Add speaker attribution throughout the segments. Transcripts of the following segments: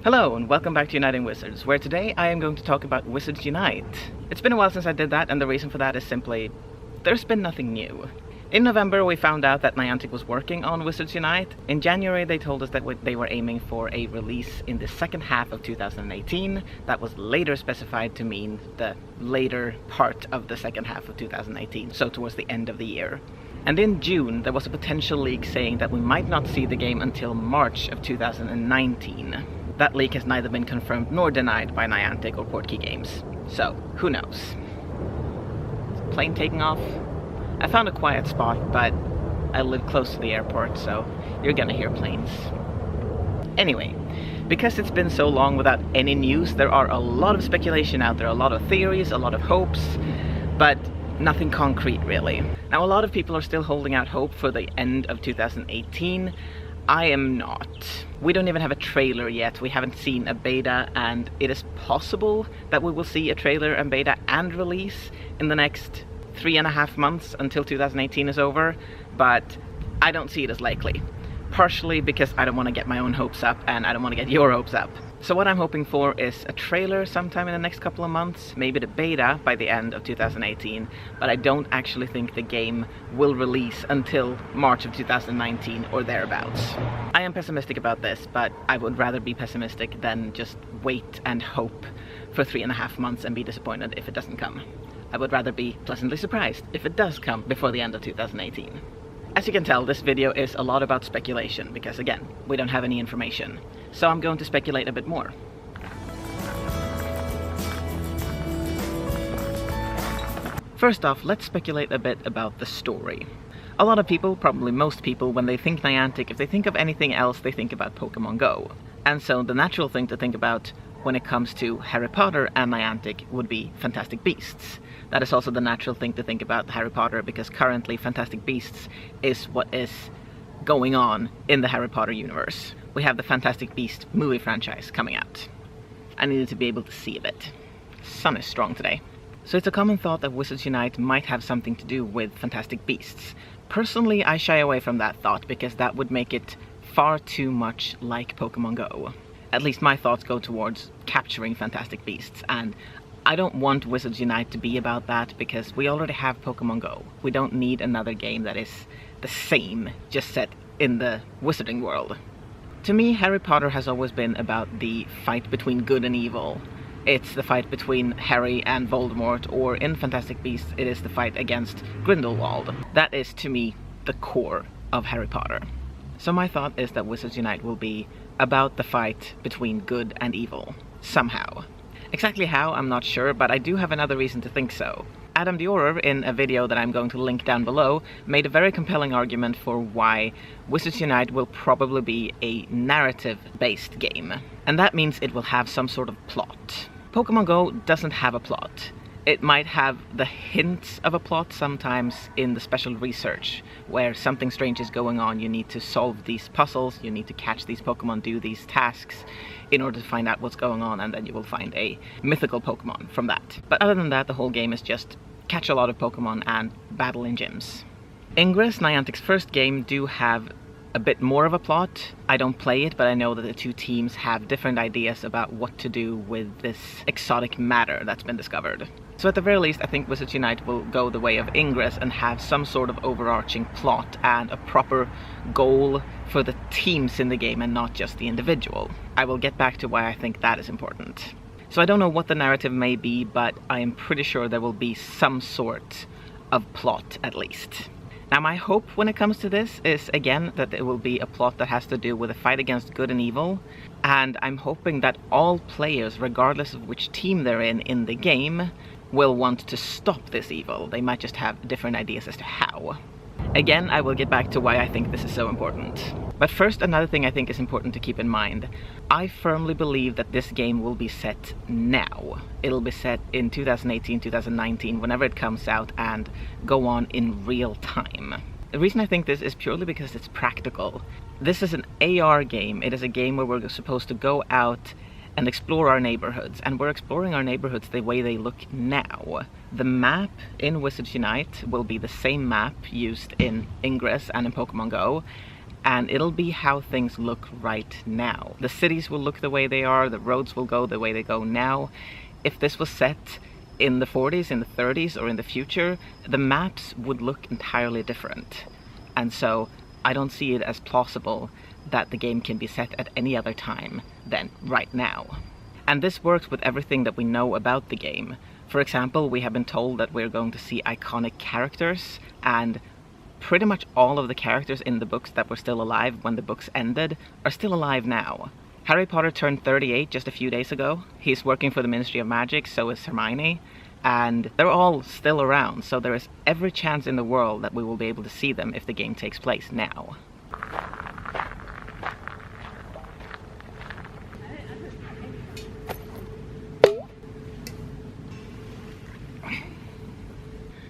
Speaker 1: Hello and welcome back to Uniting Wizards, where today I am going to talk about Wizards Unite. It's been a while since I did that, and the reason for that is simply, there's been nothing new. In November we found out that Niantic was working on Wizards Unite. In January they told us that they were aiming for a release in the second half of 2018. That was later specified to mean the later part of the second half of 2018, so towards the end of the year. And in June there was a potential leak saying that we might not see the game until March of 2019. That leak has neither been confirmed nor denied by Niantic or Portkey Games, so who knows. Is the plane taking off? I found a quiet spot, but I live close to the airport, so you're gonna hear planes. Anyway, because it's been so long without any news, there are a lot of speculation out there, a lot of theories, a lot of hopes, but nothing concrete really. Now a lot of people are still holding out hope for the end of 2018. I am not. We don't even have a trailer yet, we haven't seen a beta, and it is possible that we will see a trailer and beta and release in the next 3.5 months until 2018 is over, but I don't see it as likely. Partially because I don't want to get my own hopes up and I don't want to get your hopes up. So what I'm hoping for is a trailer sometime in the next couple of months, maybe the beta by the end of 2018, but I don't actually think the game will release until March of 2019 or thereabouts. I am pessimistic about this, but I would rather be pessimistic than just wait and hope for 3.5 months and be disappointed if it doesn't come. I would rather be pleasantly surprised if it does come before the end of 2018. As you can tell, this video is a lot about speculation, because again, we don't have any information. So I'm going to speculate a bit more. First off, let's speculate a bit about the story. A lot of people, probably most people, when they think Niantic, if they think of anything else, they think about Pokemon Go. And so the natural thing to think about when it comes to Harry Potter and Niantic would be Fantastic Beasts. That is also the natural thing to think about Harry Potter, because currently Fantastic Beasts is what is going on in the Harry Potter universe. We have the Fantastic Beasts movie franchise coming out. I needed to be able to see a bit. Sun is strong today. So it's a common thought that Wizards Unite might have something to do with Fantastic Beasts. Personally, I shy away from that thought, because that would make it far too much like Pokemon Go. At least my thoughts go towards capturing Fantastic Beasts, and I don't want Wizards Unite to be about that, because we already have Pokemon Go. We don't need another game that is the same, just set in the wizarding world. To me, Harry Potter has always been about the fight between good and evil. It's the fight between Harry and Voldemort, or in Fantastic Beasts, it is the fight against Grindelwald. That is, to me, the core of Harry Potter. So my thought is that Wizards Unite will be about the fight between good and evil, somehow. Exactly how, I'm not sure, but I do have another reason to think so. Adam Diorer, in a video that I'm going to link down below, made a very compelling argument for why Wizards Unite will probably be a narrative-based game. And that means it will have some sort of plot. Pokemon Go doesn't have a plot. It might have the hints of a plot sometimes in the special research, where something strange is going on, you need to solve these puzzles, you need to catch these Pokemon, do these tasks, in order to find out what's going on, and then you will find a mythical Pokemon from that. But other than that, the whole game is just catch a lot of Pokemon and battle in gyms. Ingress, Niantic's first game, do have a bit more of a plot. I don't play it, but I know that the two teams have different ideas about what to do with this exotic matter that's been discovered. So at the very least, I think Wizards Unite will go the way of Ingress and have some sort of overarching plot and a proper goal for the teams in the game and not just the individual. I will get back to why I think that is important. So I don't know what the narrative may be, but I am pretty sure there will be some sort of plot at least. Now my hope when it comes to this is, again, that it will be a plot that has to do with a fight against good and evil, and I'm hoping that all players, regardless of which team they're in the game, will want to stop this evil. They might just have different ideas as to how. Again, I will get back to why I think this is so important. But first, another thing I think is important to keep in mind. I firmly believe that this game will be set now. It'll be set in 2018, 2019, whenever it comes out, and go on in real time. The reason I think this is purely because it's practical. This is an AR game. It is a game where we're supposed to go out and explore our neighborhoods, and we're exploring our neighborhoods the way they look now. The map in Wizards Unite will be the same map used in Ingress and in Pokemon Go, and it'll be how things look right now. The cities will look the way they are, the roads will go the way they go now. If this was set in the 40s, in the 30s, or in the future, the maps would look entirely different. And so I don't see it as plausible that the game can be set at any other time than right now. And this works with everything that we know about the game. For example, we have been told that we're going to see iconic characters, and pretty much all of the characters in the books that were still alive when the books ended are still alive now. Harry Potter turned 38 just a few days ago. He's working for the Ministry of Magic, so is Hermione, and they're all still around, so there is every chance in the world that we will be able to see them if the game takes place now.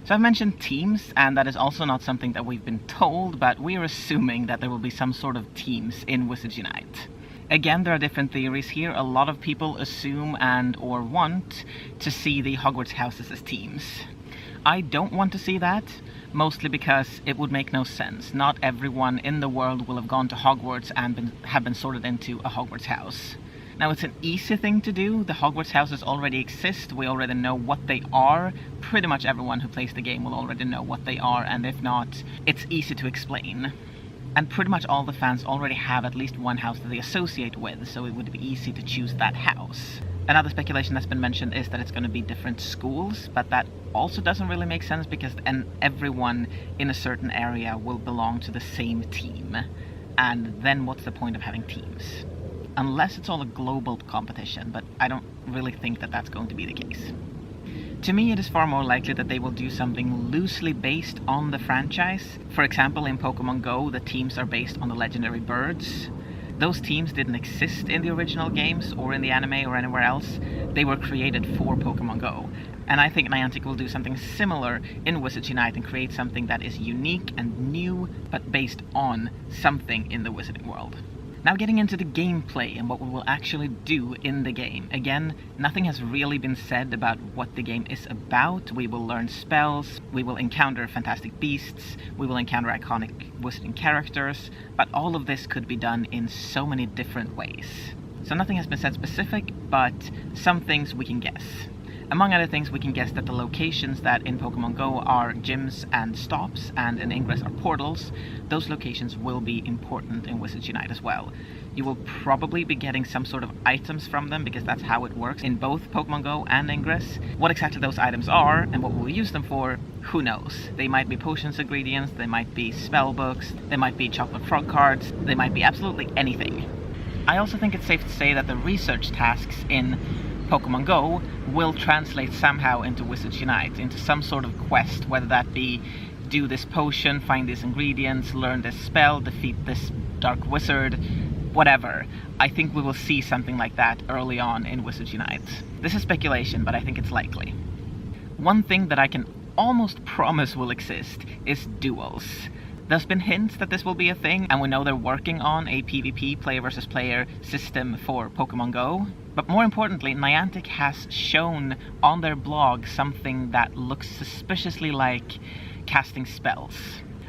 Speaker 1: So I've mentioned teams, and that is also not something that we've been told, but we are assuming that there will be some sort of teams in Wizards Unite. Again, there are different theories here. A lot of people assume and or want to see the Hogwarts houses as teams. I don't want to see that, mostly because it would make no sense. Not everyone in the world will have gone to Hogwarts and have been sorted into a Hogwarts house. Now, it's an easy thing to do. The Hogwarts houses already exist. We already know what they are. Pretty much everyone who plays the game will already know what they are, and if not, it's easy to explain. And pretty much all the fans already have at least one house that they associate with, so it would be easy to choose that house. Another speculation that's been mentioned is that it's going to be different schools, but that also doesn't really make sense because everyone in a certain area will belong to the same team. And then what's the point of having teams? Unless it's all a global competition, but I don't really think that that's going to be the case. To me, it is far more likely that they will do something loosely based on the franchise. For example, in Pokemon Go, the teams are based on the legendary birds. Those teams didn't exist in the original games, or in the anime, or anywhere else. They were created for Pokemon Go. And I think Niantic will do something similar in Wizards Unite and create something that is unique and new, but based on something in the Wizarding world. Now, getting into the gameplay and what we will actually do in the game. Again, nothing has really been said about what the game is about. We will learn spells, we will encounter fantastic beasts, we will encounter iconic wizarding characters, but all of this could be done in so many different ways. So nothing has been said specific, but some things we can guess. Among other things, we can guess that the locations that in Pokemon Go are gyms and stops, and in Ingress are portals. Those locations will be important in Wizards Unite as well. You will probably be getting some sort of items from them, because that's how it works in both Pokemon Go and Ingress. What exactly those items are, and what we'll use them for, who knows? They might be potions ingredients, they might be spell books, they might be chocolate frog cards, they might be absolutely anything. I also think it's safe to say that the research tasks in Pokemon Go will translate somehow into Wizards Unite, into some sort of quest, whether that be do this potion, find these ingredients, learn this spell, defeat this dark wizard, whatever. I think we will see something like that early on in Wizards Unite. This is speculation, but I think it's likely. One thing that I can almost promise will exist is duels. There's been hints that this will be a thing, and we know they're working on a PvP, player versus player, system for Pokemon Go. But more importantly, Niantic has shown on their blog something that looks suspiciously like casting spells.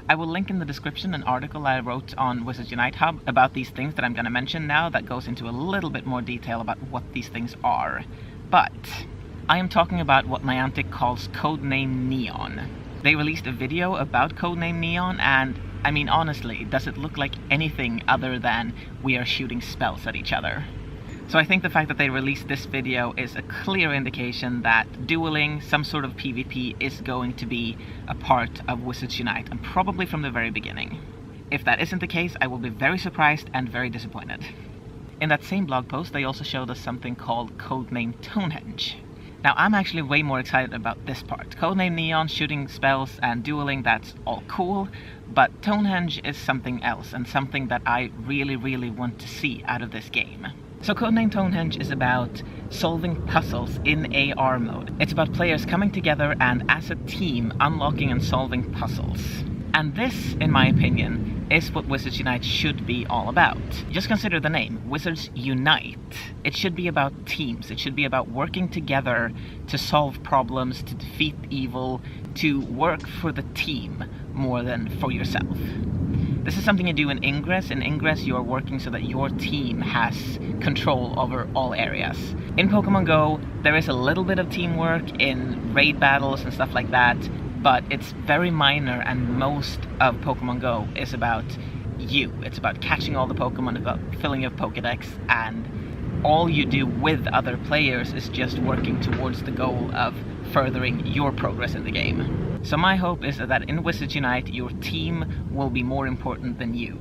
Speaker 1: I will link in the description an article I wrote on Wizards Unite Hub about these things that I'm going to mention now that goes into a little bit more detail about what these things are. But I am talking about what Niantic calls Codename Neon. They released a video about Codename Neon, and I mean, honestly, does it look like anything other than we are shooting spells at each other? So I think the fact that they released this video is a clear indication that dueling, some sort of PvP, is going to be a part of Wizards Unite, and probably from the very beginning. If that isn't the case, I will be very surprised and very disappointed. In that same blog post, they also showed us something called Codename Tonehenge. Now, I'm actually way more excited about this part. Codename Neon, shooting spells and dueling, that's all cool, but Tonehenge is something else, and something that I really, really want to see out of this game. So Codename Tonehenge is about solving puzzles in AR mode. It's about players coming together and, as a team, unlocking and solving puzzles. And this, in my opinion, is what Wizards Unite should be all about. Just consider the name, Wizards Unite. It should be about teams. It should be about working together to solve problems, to defeat evil, to work for the team more than for yourself. This is something you do in Ingress. In Ingress, you are working so that your team has control over all areas. In Pokemon Go, there is a little bit of teamwork in raid battles and stuff like that, but it's very minor, and most of Pokemon Go is about you. It's about catching all the Pokemon, about filling your Pokedex, and all you do with other players is just working towards the goal of furthering your progress in the game. So my hope is that in Wizards Unite, your team will be more important than you,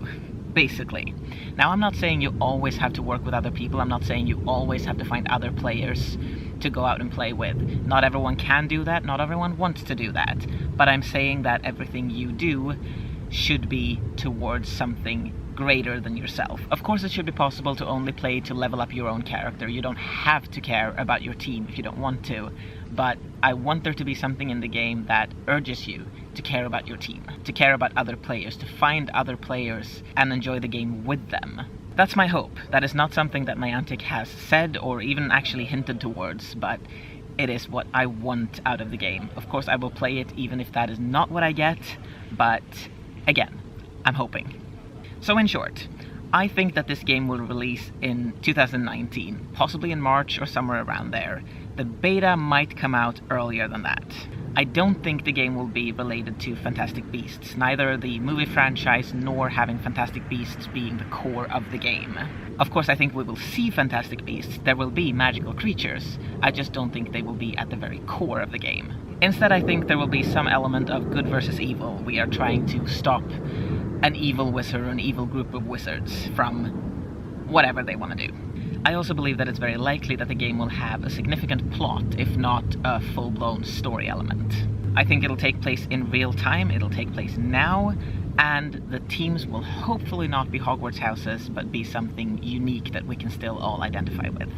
Speaker 1: basically. Now, I'm not saying you always have to work with other people. I'm not saying you always have to find other players to go out and play with. Not everyone can do that, not everyone wants to do that. But I'm saying that everything you do should be towards something greater than yourself. Of course, it should be possible to only play to level up your own character. You don't have to care about your team if you don't want to, but I want there to be something in the game that urges you to care about your team, to care about other players, to find other players and enjoy the game with them. That's my hope. That is not something that Niantic has said or even actually hinted towards, but it is what I want out of the game. Of course, I will play it even if that is not what I get, but again, I'm hoping. So in short, I think that this game will release in 2019, possibly in March or somewhere around there. The beta might come out earlier than that. I don't think the game will be related to Fantastic Beasts, neither the movie franchise nor having Fantastic Beasts being the core of the game. Of course, I think we will see Fantastic Beasts, there will be magical creatures, I just don't think they will be at the very core of the game. Instead, I think there will be some element of good versus evil. We are trying to stop an evil wizard or an evil group of wizards from whatever they want to do. I also believe that it's very likely that the game will have a significant plot, if not a full-blown story element. I think it'll take place in real time, it'll take place now, and the teams will hopefully not be Hogwarts houses, but be something unique that we can still all identify with.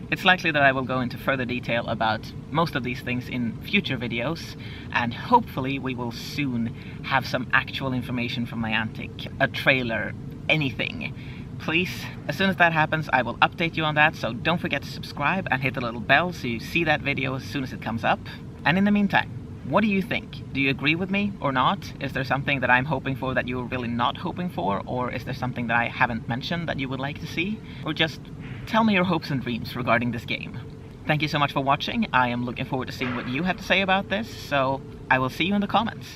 Speaker 1: It's likely that I will go into further detail about most of these things in future videos, and hopefully we will soon have some actual information from Niantic, a trailer, anything. Please, as soon as that happens, I will update you on that, so don't forget to subscribe and hit the little bell so you see that video as soon as it comes up. And in the meantime, what do you think? Do you agree with me or not? Is there something that I'm hoping for that you're really not hoping for? Or is there something that I haven't mentioned that you would like to see? Or just tell me your hopes and dreams regarding this game. Thank you so much for watching. I am looking forward to seeing what you have to say about this, so I will see you in the comments.